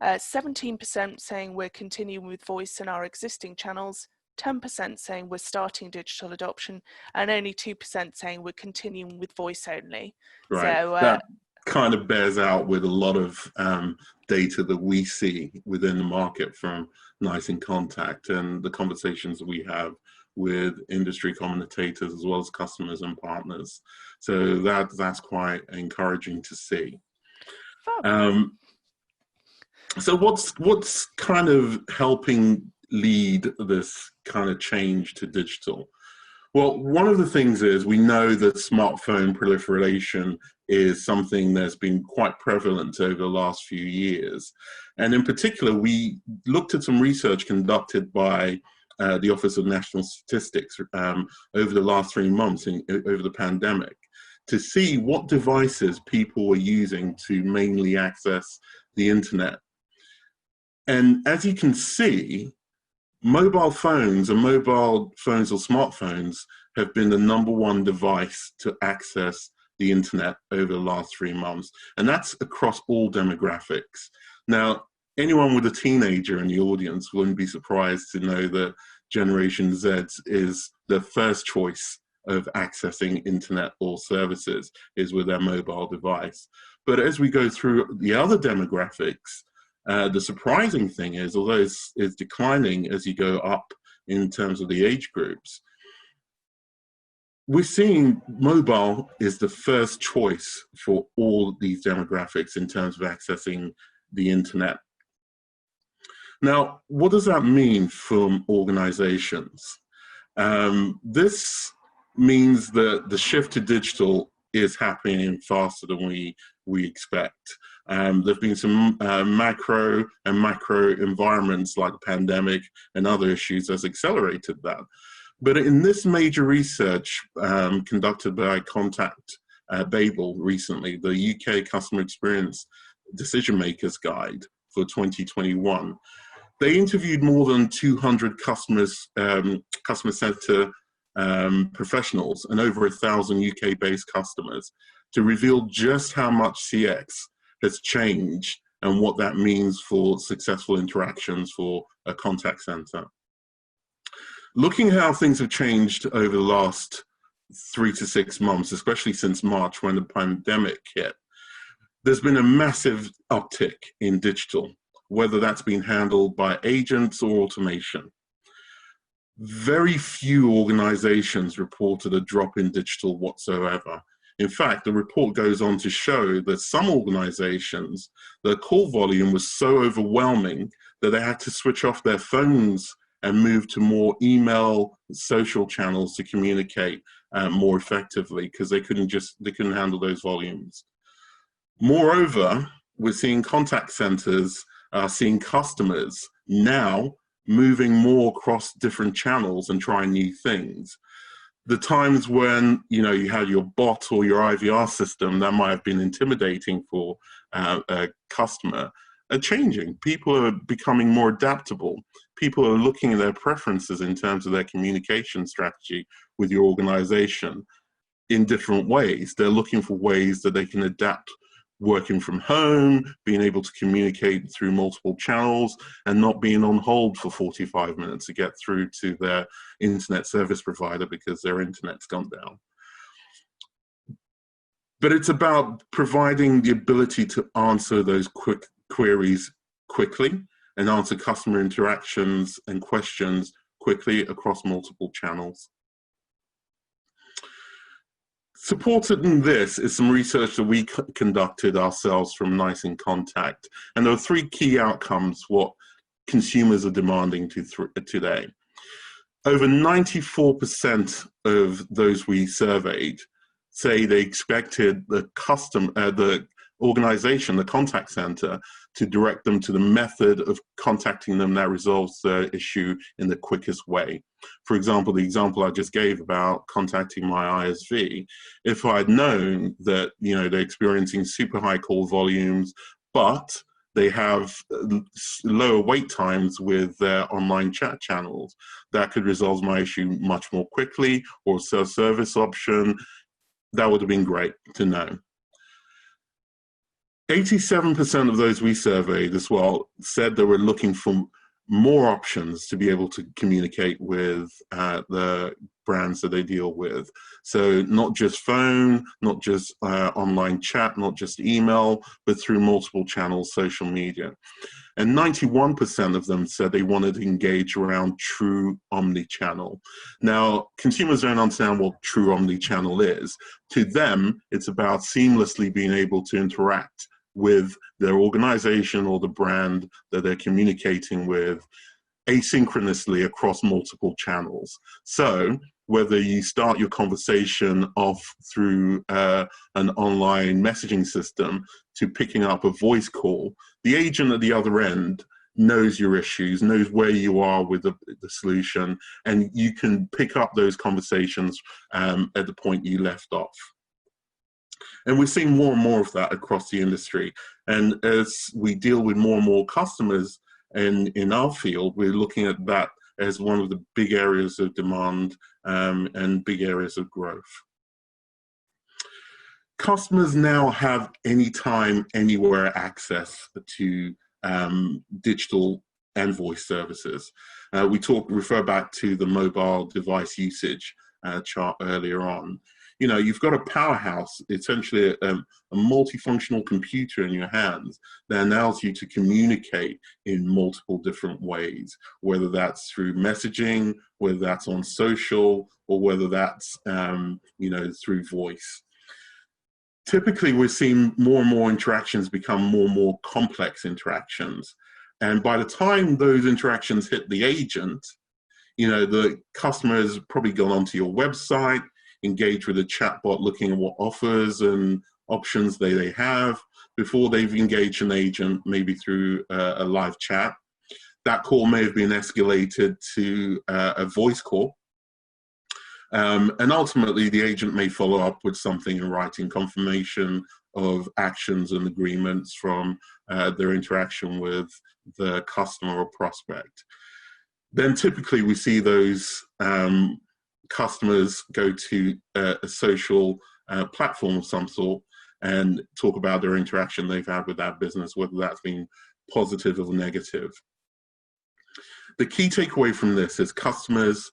17% saying we're continuing with voice in our existing channels, 10% saying we're starting digital adoption, and only 2% saying we're continuing with voice only. Right. So that kind of bears out with a lot of data that we see within the market from NICE in Contact and the conversations that we have with industry commentators as well as customers and partners. So that's quite encouraging to see. So what's kind of helping lead this kind of change to digital? Well, one of the things is we know that smartphone proliferation is something that's been quite prevalent over the last few years. And in particular, we looked at some research conducted by the Office of National Statistics over the last 3 months over the pandemic to see what devices people were using to mainly access the internet. And as you can see, mobile phones or smartphones have been the #1 device to access the internet over the last 3 months. And that's across all demographics. Now, anyone with a teenager in the audience wouldn't be surprised to know that Generation Z is the first choice of accessing internet or services is with their mobile device. But as we go through the other demographics, the surprising thing is, although it's declining as you go up in terms of the age groups, we're seeing mobile is the first choice for all these demographics in terms of accessing the internet. Now, what does that mean for organizations? This means that the shift to digital is happening faster than we expect. There have been some macro environments like the pandemic and other issues that's accelerated that. But in this major research conducted by Contact Babel recently, the UK Customer Experience Decision Makers Guide for 2021, they interviewed more than 200 customer center professionals and over 1,000 UK-based customers to reveal just how much CX has changed and what that means for successful interactions for a contact center. Looking at how things have changed over the last 3 to 6 months, especially since March when the pandemic hit, there's been a massive uptick in digital, whether that's been handled by agents or automation. Very few organizations reported a drop in digital whatsoever. In fact, the report goes on to show that some organizations, the call volume was so overwhelming that they had to switch off their phones and move to more email, social channels to communicate more effectively because they couldn't handle those volumes. Moreover, we're seeing contact centers, seeing customers now moving more across different channels and trying new things. the times when, you had your bot or your IVR system that might have been intimidating for a customer are changing. People are becoming more adaptable. People are looking at their preferences in terms of their communication strategy with your organization in different ways. They're looking for ways that they can adapt working from home, being able to communicate through multiple channels, and not being on hold for 45 minutes to get through to their internet service provider because their internet's gone down. But it's about providing the ability to answer those quick queries quickly and answer customer interactions and questions quickly across multiple channels. Supported in this is some research that we conducted ourselves from NICE inContact, and there are three key outcomes what consumers are demanding today. Over 94% of those we surveyed say they expected the organization, the contact center, to direct them to the method of contacting them that resolves the issue in the quickest way. For example, the example I just gave about contacting my ISV, if I'd known that they're experiencing super high call volumes, but they have lower wait times with their online chat channels, that could resolve my issue much more quickly, or a self-service option, that would have been great to know. 87% of those we surveyed as well said they were looking for more options to be able to communicate with the brands that they deal with. So not just phone, not just online chat, not just email, but through multiple channels, social media. And 91% of them said they wanted to engage around true omni-channel. Now, consumers don't understand what true omni-channel is. To them, it's about seamlessly being able to interact with their organization or the brand that they're communicating with asynchronously across multiple channels. So whether you start your conversation off through an online messaging system to picking up a voice call, the agent at the other end knows your issues, knows where you are with the solution, and you can pick up those conversations at the point you left off. And we're seeing more and more of that across the industry. And as we deal with more and more customers in our field, we're looking at that as one of the big areas of demand and big areas of growth. Customers now have anytime, anywhere access to digital and voice services. We refer back to the mobile device usage chart earlier on. You've got a powerhouse, essentially a multifunctional computer in your hands that allows you to communicate in multiple different ways, whether that's through messaging, whether that's on social, or whether that's through voice. Typically, we're seeing more and more interactions become more and more complex interactions. And by the time those interactions hit the agent, the customer has probably gone onto your website, engage with a chatbot looking at what offers and options they have before they've engaged an agent, maybe through a live chat. That call may have been escalated to a voice call. And ultimately, the agent may follow up with something in writing, confirmation of actions and agreements from their interaction with the customer or prospect. Then typically we see those customers go to a social platform of some sort and talk about their interaction they've had with that business, whether that's been positive or negative. The key takeaway from this is customers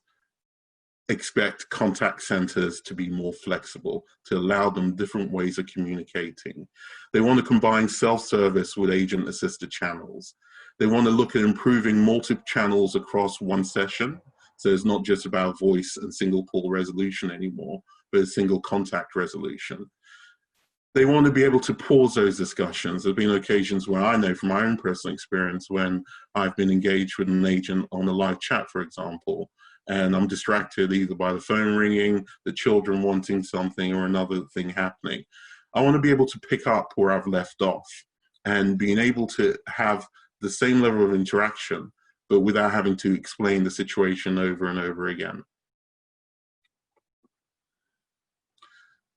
expect contact centers to be more flexible, to allow them different ways of communicating. They want to combine self-service with agent-assisted channels. They want to look at improving multiple channels across one session. So it's not just about voice and single call resolution anymore, but a single contact resolution. They want to be able to pause those discussions. There have been occasions where I know from my own personal experience when I've been engaged with an agent on a live chat, for example, and I'm distracted either by the phone ringing, the children wanting something, or another thing happening. I want to be able to pick up where I've left off and being able to have the same level of interaction, but without having to explain the situation over and over again.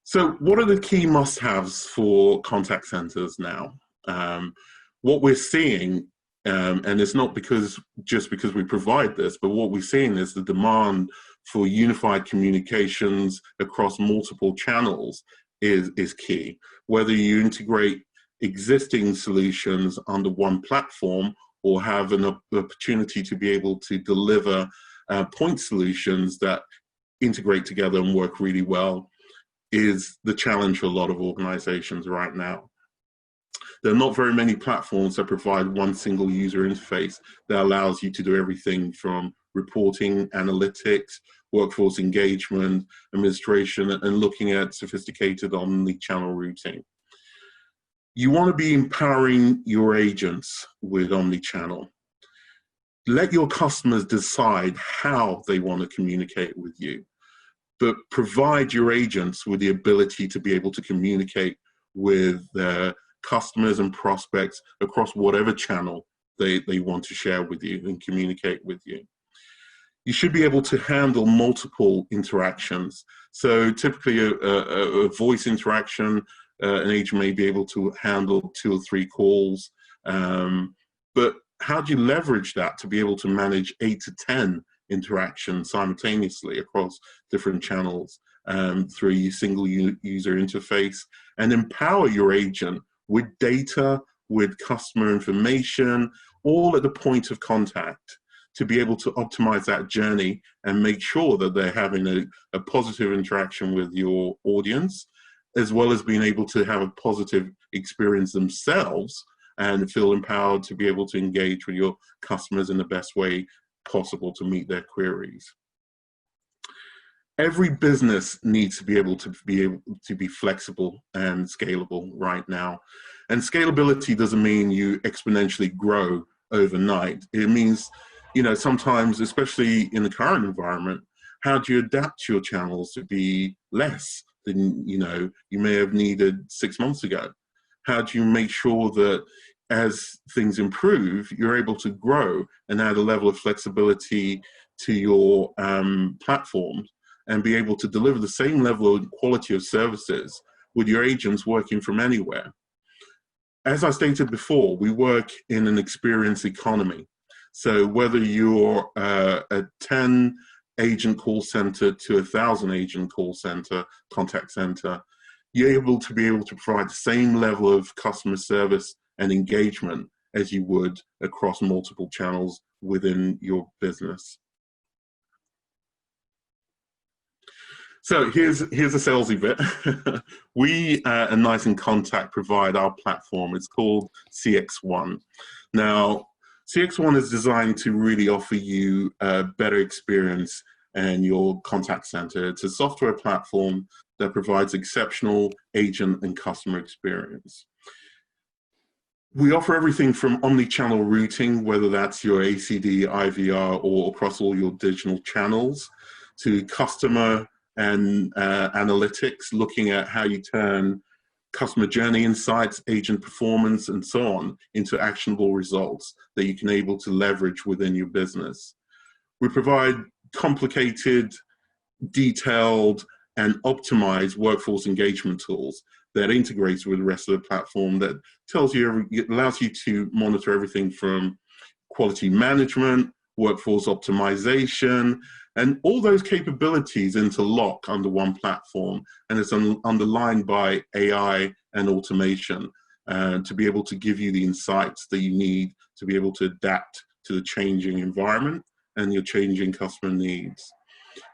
So what are the key must-haves for contact centers now? What we're seeing, and it's not just because we provide this, but what we're seeing is the demand for unified communications across multiple channels is key. Whether you integrate existing solutions under one platform or have an opportunity to be able to deliver point solutions that integrate together and work really well, is the challenge for a lot of organizations right now. There are not very many platforms that provide one single user interface that allows you to do everything from reporting, analytics, workforce engagement, administration, and looking at sophisticated omni-channel routing. You want to be empowering your agents with omni-channel. Let your customers decide how they want to communicate with you, but provide your agents with the ability to be able to communicate with their customers and prospects across whatever channel they want to share with you and communicate with you. You should be able to handle multiple interactions. So typically a voice interaction, an agent may be able to handle 2 or 3 calls, but how do you leverage that to be able to manage 8 to 10 interactions simultaneously across different channels through a single user interface, and empower your agent with data, with customer information, all at the point of contact, to be able to optimize that journey and make sure that they're having a positive interaction with your audience, as well as being able to have a positive experience themselves and feel empowered to be able to engage with your customers in the best way possible to meet their queries. Every business needs to be able to be flexible and scalable right now. And scalability doesn't mean you exponentially grow overnight. It means, sometimes, especially in the current environment, how do you adapt your channels to be less than, you may have needed 6 months ago? How do you make sure that as things improve, you're able to grow and add a level of flexibility to your platforms and be able to deliver the same level of quality of services with your agents working from anywhere? As I stated before, we work in an experience economy. So whether you're a 10 agent call center to 1,000 agent call center, contact center, you're able to provide the same level of customer service and engagement as you would across multiple channels within your business. So here's a salesy bit. We at Nice in Contact provide our platform. It's called CX1. Now, CX1 is designed to really offer you a better experience in your contact center. It's a software platform that provides exceptional agent and customer experience. We offer everything from omni-channel routing, whether that's your ACD, IVR, or across all your digital channels, to customer and analytics, looking at how you turn customer journey insights, agent performance, and so on into actionable results that you can able to leverage within your business. We provide complicated, detailed, and optimized workforce engagement tools that integrates with the rest of the platform, that allows you to monitor everything from quality management, workforce optimization, and all those capabilities interlock under one platform, and it's underlined by AI and automation to be able to give you the insights that you need to be able to adapt to the changing environment and your changing customer needs.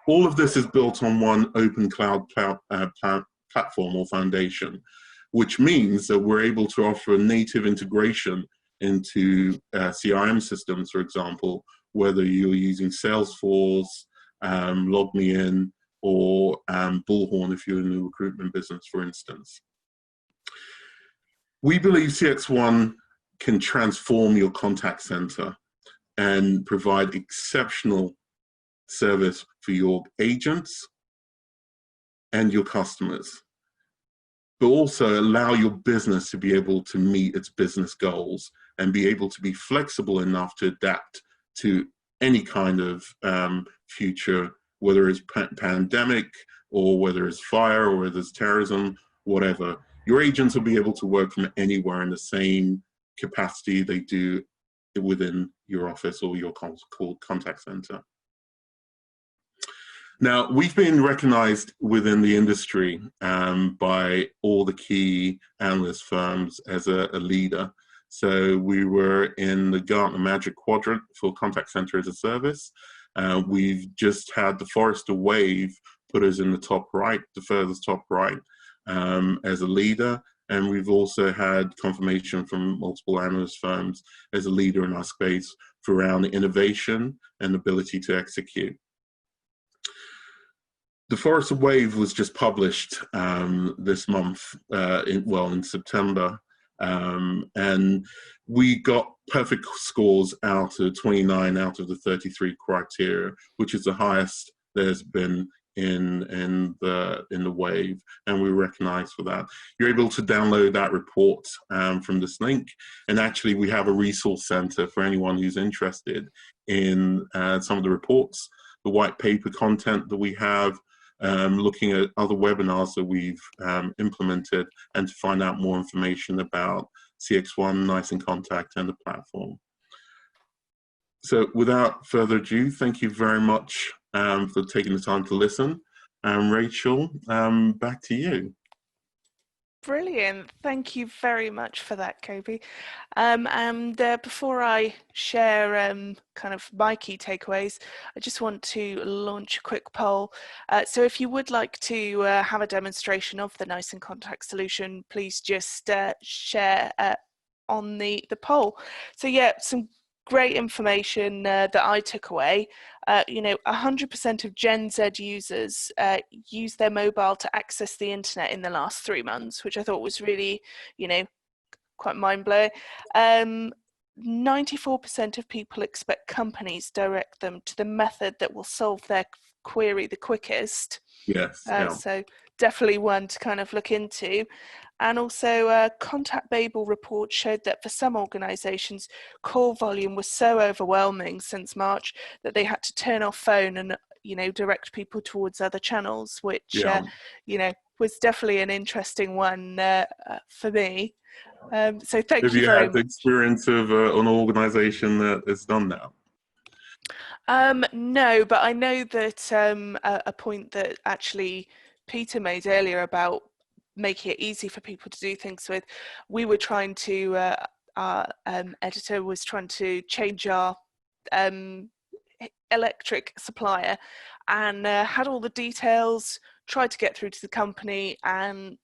All of this is built on one open cloud platform or foundation, which means that we're able to offer a native integration into CRM systems, for example, whether you're using Salesforce, LogMeIn, or Bullhorn if you're in the recruitment business, for instance. We believe CX1 can transform your contact center and provide exceptional service for your agents and your customers, but also allow your business to be able to meet its business goals and be able to be flexible enough to adapt to any kind of future whether it's pandemic or whether it's fire or whether it's terrorism, whatever. Your agents will be able to work from anywhere in the same capacity they do within your office or your contact center. Now, we've been recognized within the industry by all the key analyst firms as a leader. So we were in the Gartner Magic Quadrant for Contact Center as a Service. We've just had the Forrester Wave put us in the top right, the furthest top right, as a leader. And we've also had confirmation from multiple analyst firms as a leader in our space for around innovation and ability to execute. The Forrester Wave was just published this month, in September, and we got perfect scores out of 29 out of the 33 criteria, which is the highest there's been in the wave, and we're recognized for that. You're able to download that report from this link, and actually we have a resource center for anyone who's interested in some of the reports, the white paper content that we have, looking at other webinars that we've implemented, and to find out more information about CX1, NICE inContact, and the platform. So without further ado, thank you very much for taking the time to listen. Rachel, back to you. Brilliant. Thank you very much for that, Kobe. Before I share kind of my key takeaways, I just want to launch a quick poll. So if you would like to have a demonstration of the NICE inContact solution, please just share on the poll. So yeah, some great information that I took away. 100% of Gen Z users use their mobile to access the internet in the last 3 months, which I thought was really, quite mind-blowing. 94% of people expect companies direct them to the method that will solve their query the quickest. Yes. So definitely one to kind of look into. And also Contact Babel report showed that for some organisations, call volume was so overwhelming since March that they had to turn off phone and, direct people towards other channels, which, was definitely an interesting one for me. So thank you very much. Have you had the experience of an organisation that has done that? No, but I know that a point that actually Peter made earlier about making it easy for people to do things with, we were trying to, our editor was trying to change our electric supplier, and had all the details, tried to get through to the company, and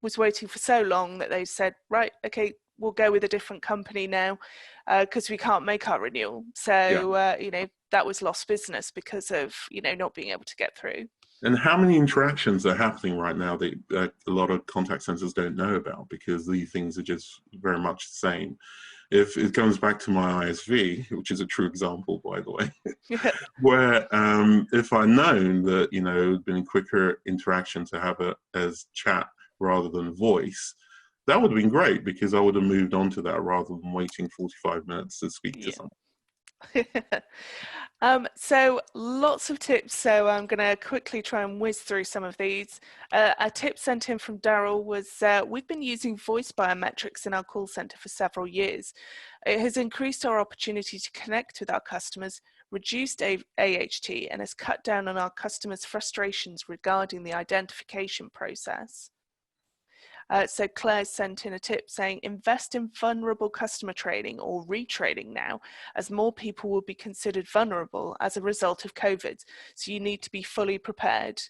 was waiting for so long that they said, right, okay, we'll go with a different company now because we can't make our renewal. So that was lost business because of not being able to get through. And how many interactions are happening right now that a lot of contact centers don't know about, because these things are just very much the same. If it comes back to my ISV, which is a true example, by the way, where if I'd known that, it'd been a quicker interaction to have it as chat rather than voice, that would have been great, because I would have moved on to that rather than waiting 45 minutes to speak to someone. So lots of tips, so I'm going to quickly try and whiz through some of these. A tip sent in from Daryl was, we've been using voice biometrics in our call center for several years. It has increased our opportunity to connect with our customers, reduced AHT, and has cut down on our customers' frustrations regarding the identification process. So Claire sent in a tip saying, invest in vulnerable customer training or retraining now, as more people will be considered vulnerable as a result of COVID. So you need to be fully prepared.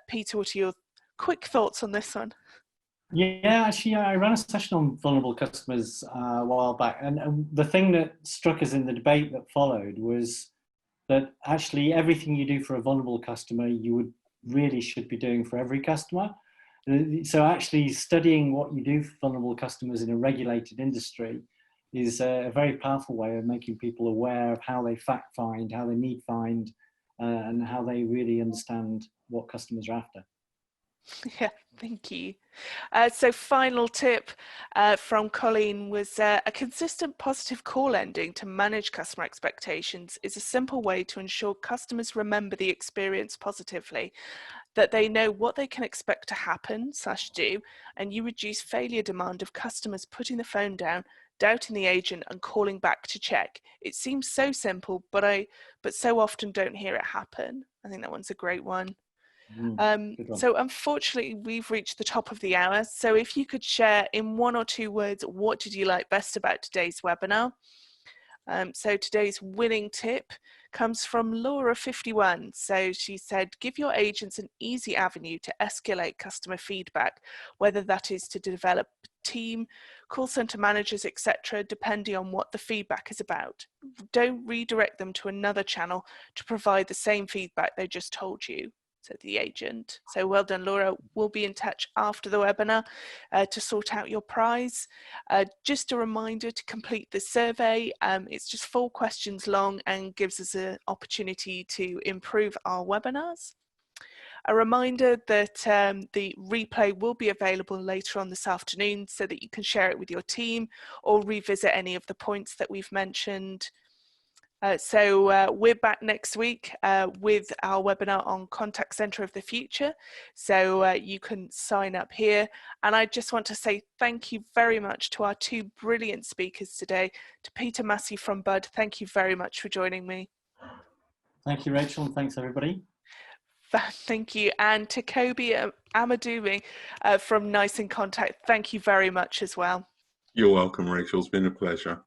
Peter, what are your quick thoughts on this one? Yeah, actually, I ran a session on vulnerable customers a while back. And the thing that struck us in the debate that followed was that actually everything you do for a vulnerable customer, you really should be doing for every customer. So actually studying what you do for vulnerable customers in a regulated industry is a very powerful way of making people aware of how they fact find, how they need find, and how they really understand what customers are after. Yeah, thank you. So final tip from Colleen was a consistent positive call ending to manage customer expectations is a simple way to ensure customers remember the experience positively, that they know what they can expect to happen/do, and you reduce failure demand of customers putting the phone down, doubting the agent and calling back to check. It seems so simple, but so often don't hear it happen. I think that one's a great one. Good one. So unfortunately, we've reached the top of the hour. So if you could share in 1 or 2 words, what did you like best about today's webinar? So today's winning tip comes from Laura51. So she said, give your agents an easy avenue to escalate customer feedback, whether that is to develop a team, call center managers, etc., depending on what the feedback is about. Don't redirect them to another channel to provide the same feedback they just told you, said the agent. So well done, Laura. We'll be in touch after the webinar to sort out your prize. Just a reminder to complete the survey. It's just 4 questions long and gives us an opportunity to improve our webinars. A reminder that the replay will be available later on this afternoon so that you can share it with your team or revisit any of the points that we've mentioned. So we're back next week with our webinar on Contact Center of the Future. So you can sign up here. And I just want to say thank you very much to our 2 brilliant speakers today. To Peter Massey from Bud, thank you very much for joining me. Thank you, Rachel, and thanks everybody. Thank you. And to Kobe Amadumi from Nice in Contact, thank you very much as well. You're welcome, Rachel. It's been a pleasure.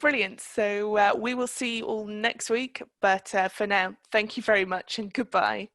Brilliant. So we will see you all next week. But for now, thank you very much and goodbye.